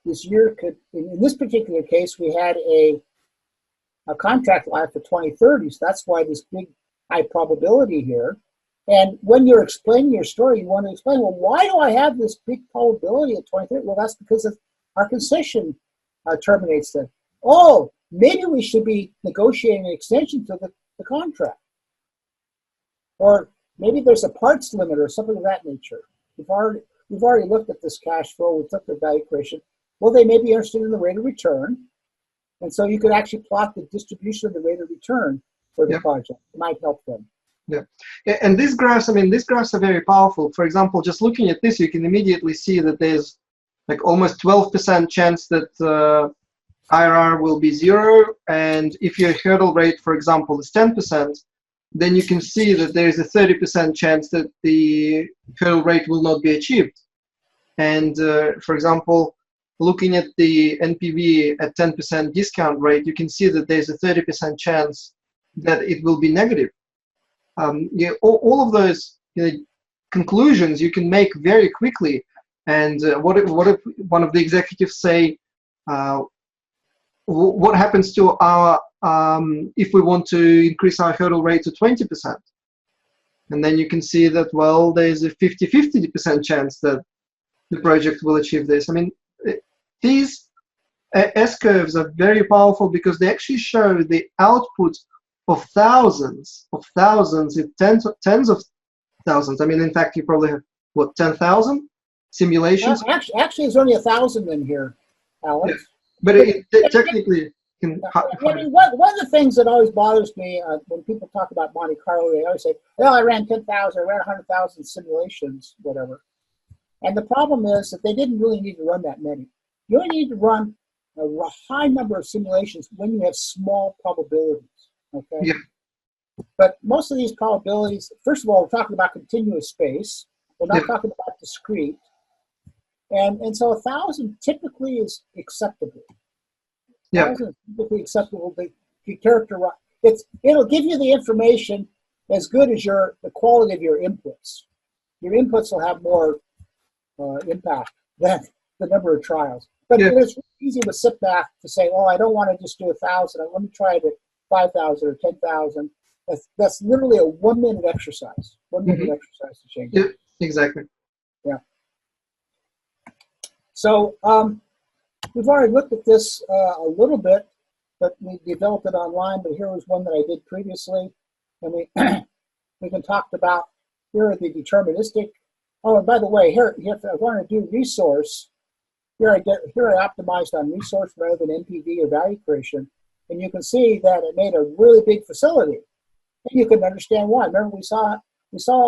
this year could, in this particular case, we had a contract life for 2030, so that's why this big high probability here. And when you're explaining your story, you want to explain, well, why do I have this big probability at 2030? Well, that's because of our concession terminates then. Oh, maybe we should be negotiating an extension to the contract. Or maybe there's a parts limit or something of that nature. We've already looked at this cash flow, we've looked at value creation. Well, they may be interested in the rate of return. And so you could actually plot the distribution of the rate of return for the project. It might help them. Yeah, and these graphs, these graphs are very powerful. For example, just looking at this, you can immediately see that there's like almost 12% chance that IRR will be 0. And if your hurdle rate, for example, is 10%, then you can see that there is a 30% chance that the hurdle rate will not be achieved. And for example, looking at the NPV at 10% discount rate, you can see that there's a 30% chance that it will be negative. All of those conclusions you can make very quickly. And what if one of the executives say, what happens to our if we want to increase our hurdle rate to 20%? And then you can see that, well, there's a 50% chance that the project will achieve this. These S-curves are very powerful because they actually show the output of thousands, if tens of thousands. In fact, you probably have, what, 10,000 simulations? Actually, there's only 1,000 in here, Alex. Yeah. But it technically can... one of the things that always bothers me when people talk about Monte Carlo, they always say, well, I ran 10,000, I ran 100,000 simulations, whatever. And the problem is that they didn't really need to run that many. You only need to run a high number of simulations when you have small probabilities. Okay. Yeah. But most of these probabilities, first of all, we're talking about continuous space. We're not Yeah. talking about discrete. And so 1,000 typically is acceptable. Yeah. 1,000 is typically acceptable to characterize. It'll give you the information as good as the quality of your inputs. Your inputs will have more impact than the number of trials. But Yeah. it's easy with SIPmath to say, oh, I don't want to just do 1,000. Let me try it at 5,000 or 10,000. That's literally a 1 minute exercise. 1 minute exercise to change. Yeah, exactly. Yeah. So we've already looked at this a little bit, but we developed it online. But here was one that I did previously, and we can talk about. Here are the deterministic. Oh, and by the way, here if I want to do resource, here I optimized on resource rather than NPV or value creation, and you can see that it made a really big facility, and you can understand why. Remember, we saw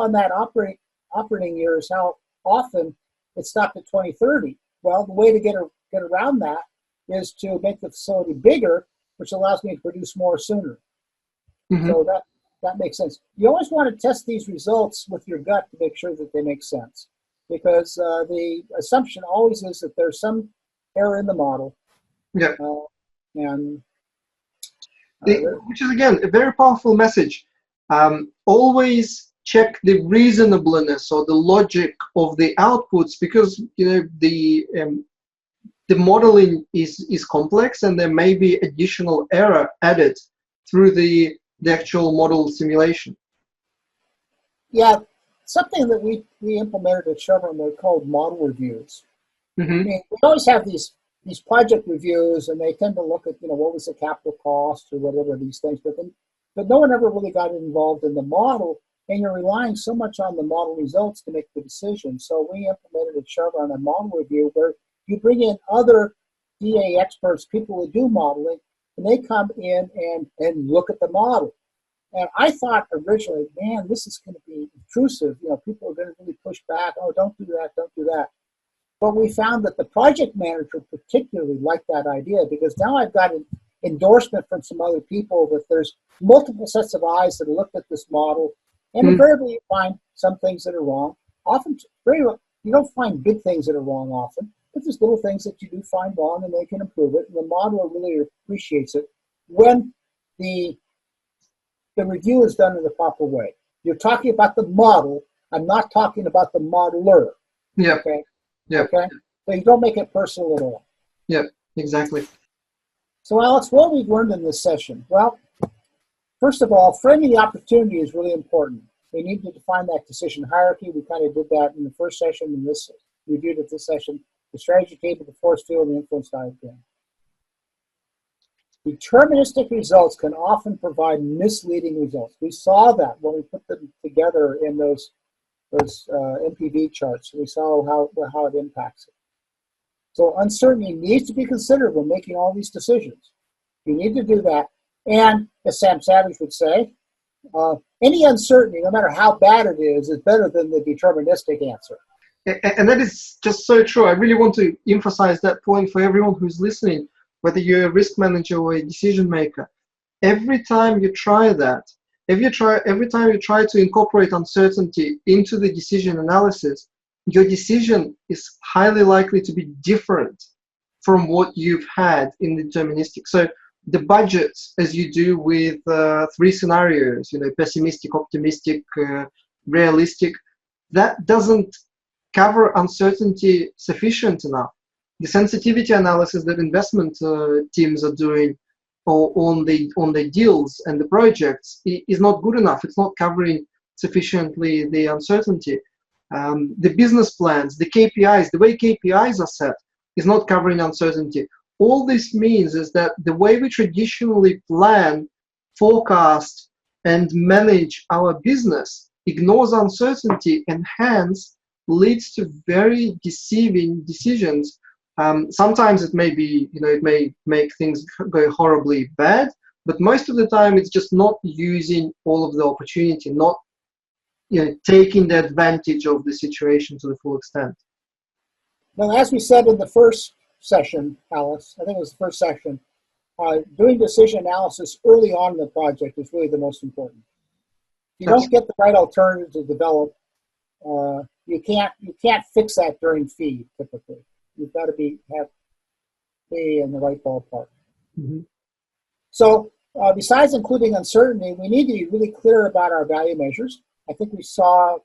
on that operating years how often it stopped at 2030. Well, the way to get around that is to make the facility bigger, which allows me to produce more sooner. So that makes sense. You always want to test these results with your gut to make sure that they make sense, because the assumption always is that there's some error in the model. Yeah. Which is, again, a very powerful message. Always check the reasonableness or the logic of the outputs, because the modeling is complex, and there may be additional error added through the actual model simulation. Yeah, something that we implemented at Chevron were called model reviews. I mean, we always have these project reviews, and they tend to look at what was the capital cost or whatever these things, but no one ever really got involved in the model, and you're relying so much on the model results to make the decision. So we implemented at Chevron a model review where you bring in other DA experts, people who do modeling, and they come in and look at the model. And I thought originally, man, this is going to be intrusive. People are going to really push back. Oh, don't do that, don't do that. But we found that the project manager particularly liked that idea, because now I've got an endorsement from some other people that there's multiple sets of eyes that looked at this model, and invariably you find some things that are wrong. Often, you don't find big things that are wrong often, but there's little things that you do find wrong, and they can improve it. And the modeler really appreciates it when the review is done in the proper way. You're talking about the model. I'm not talking about the modeler. Yeah. Okay. Yeah. Okay. So you don't make it personal at all. Yeah. Exactly. So, Alex, what we've learned in this session? Well, first of all, framing the opportunity is really important. We need to define that decision hierarchy. We kind of did that in the first session, and this reviewed at this session. The strategy table, the force field, and the influence diagram. Deterministic results can often provide misleading results. We saw that when we put them together in those NPV charts. We saw how it impacts it. So uncertainty needs to be considered when making all these decisions. You need to do that. And as Sam Savage would say, any uncertainty, no matter how bad it is better than the deterministic answer. And that is just so true. I really want to emphasize that point for everyone who's listening, whether you're a risk manager or a decision maker. Every time you try that, every time you try to incorporate uncertainty into the decision analysis, your decision is highly likely to be different from what you've had in the deterministic. So the budgets, as you do with 3 scenarios, pessimistic, optimistic, realistic, that doesn't cover uncertainty sufficient enough. The sensitivity analysis that investment teams are doing on the deals and the projects is not good enough. It's not covering sufficiently the uncertainty. The business plans, the KPIs, the way KPIs are set is not covering uncertainty. All this means is that the way we traditionally plan, forecast, and manage our business ignores uncertainty and hence leads to very deceiving decisions. Sometimes it may be, it may make things go horribly bad, but most of the time it's just not using all of the opportunity, not taking the advantage of the situation to the full extent. Well, as we said in the first session, Alice, I think it was the first session, doing decision analysis early on in the project is really the most important. you don't get the right alternative to develop, you can't fix that during feed typically. You've got to be in the right ballpark. Mm-hmm. So besides including uncertainty, we need to be really clear about our value measures. I think we saw,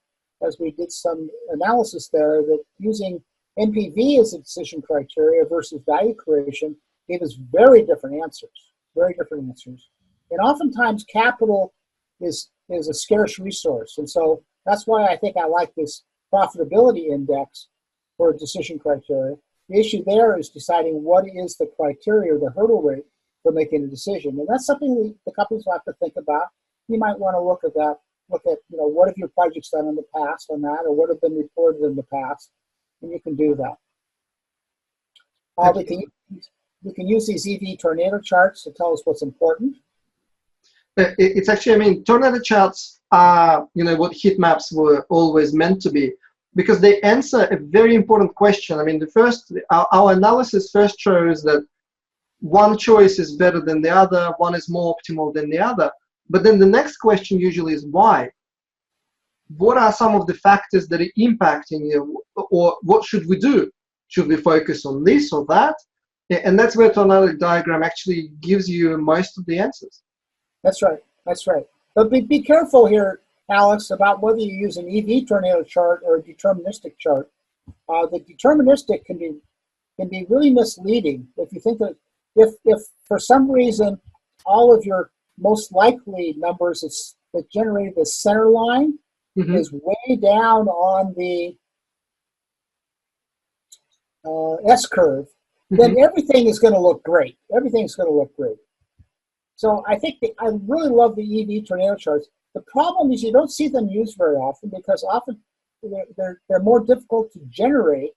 as we did some analysis there, that using NPV as a decision criteria versus value creation gave us very different answers. And oftentimes capital is a scarce resource. And so that's why I think I like this profitability index for decision criteria. The issue there is deciding what is the criteria, the hurdle rate for making a decision. And that's something the companies will have to think about. You might want to look at that, what have your projects done in the past on that, or what have been reported in the past, and you can do that. We can use these EV tornado charts to tell us what's important. It's actually, tornado charts are, what heat maps were always meant to be, because they answer a very important question. Our analysis first shows that one choice is better than the other, one is more optimal than the other. But then the next question usually is why? What are some of the factors that are impacting you, or what should we do? Should we focus on this or that? And that's where tornado diagram actually gives you most of the answers. That's right. But be careful here, Alex, about whether you use an EV tornado chart or a deterministic chart. The deterministic can be really misleading if you think that if for some reason all of your most likely numbers that generated the center line is way down on the S-curve, then everything is going to look great. So I think I really love the EV tornado charts. The problem is you don't see them used very often because often they're more difficult to generate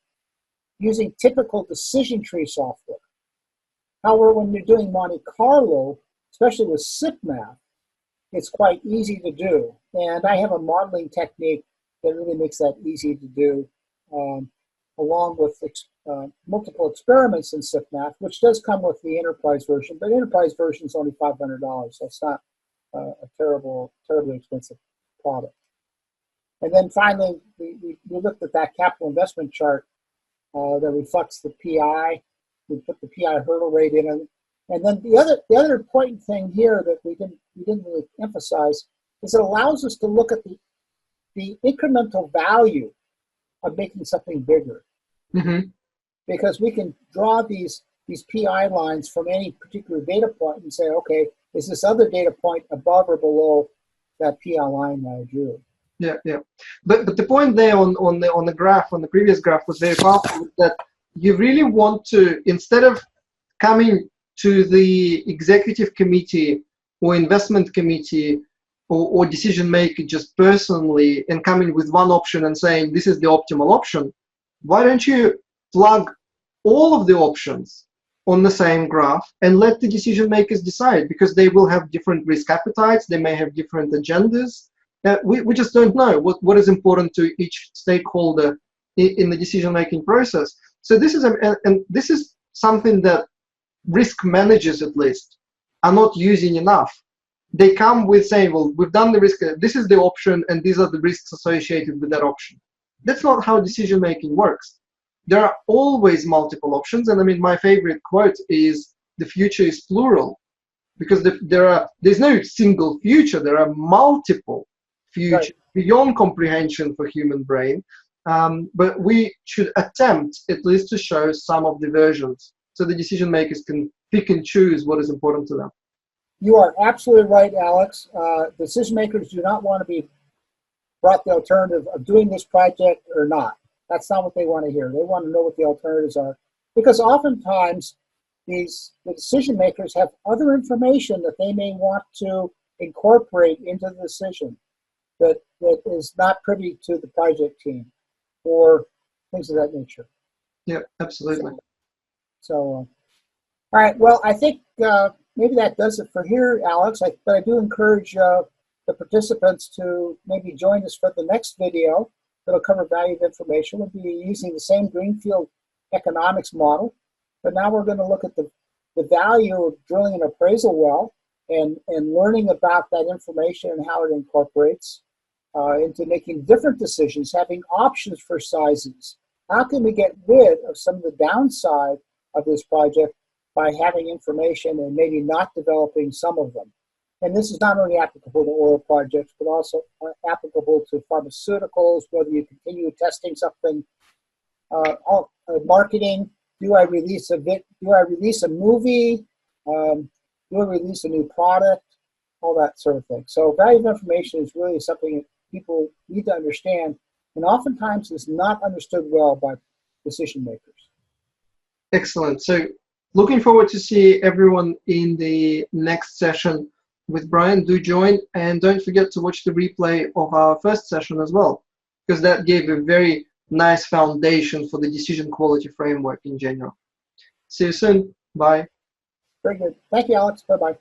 using typical decision tree software. However, when you're doing Monte-Carlo, especially with SIPmath, it's quite easy to do. And I have a modeling technique that really makes that easy to do, along with multiple experiments in SIPmath, which does come with the enterprise version, but enterprise version is only $500. That's not a terribly expensive product. And then finally, we looked at that capital investment chart that reflects the PI. We put the PI hurdle rate in, and then the other important thing here that we didn't really emphasize is it allows us to look at the incremental value of making something bigger, because we can draw these PI lines from any particular data point and say, okay, is this other data point above or below that PI line that I drew? Yeah. But the point there on the graph, on the previous graph, was very powerful, that you really want to, instead of coming to the executive committee or investment committee or decision maker just personally and coming with one option and saying this is the optimal option, why don't you plug all of the options on the same graph and let the decision makers decide, because they will have different risk appetites, they may have different agendas. We just don't know what is important to each stakeholder in the decision-making process. So this is something that risk managers, at least, are not using enough. They come with saying, well, we've done the risk, this is the option, and these are the risks associated with that option. That's not how decision-making works. There are always multiple options, and my favorite quote is, the future is plural, because there's no single future, there are multiple futures beyond comprehension for human brain. But we should attempt at least to show some of the versions so the decision makers can pick and choose what is important to them. You are absolutely right, Alex. Decision makers do not want to be brought the alternative of doing this project or not. That's not what they want to hear. They want to know what the alternatives are, because oftentimes the decision makers have other information that they may want to incorporate into the decision that is not privy to the project team, or things of that nature. Yeah, absolutely. So all right, well, I think maybe that does it for here, Alex. But I do encourage the participants to maybe join us for the next video that'll cover value of information. We'll be using the same Greenfield Economics model, but now we're going to look at the value of drilling an appraisal well and learning about that information and how it incorporates into making different decisions, having options for sizes. How can we get rid of some of the downside of this project by having information and maybe not developing some of them? And this is not only applicable to oil projects, but also applicable to pharmaceuticals, whether you continue testing something, marketing. Do I release a movie? Do I release a new product? All that sort of thing. So value of information is really something that people need to understand, and oftentimes is not understood well by decision makers. Excellent. So looking forward to see everyone in the next session with Brian. Do join, and don't forget to watch the replay of our first session as well, because that gave a very nice foundation for the decision quality framework in general. See you soon. Bye. Very good. Thank you, Alex. Bye-bye.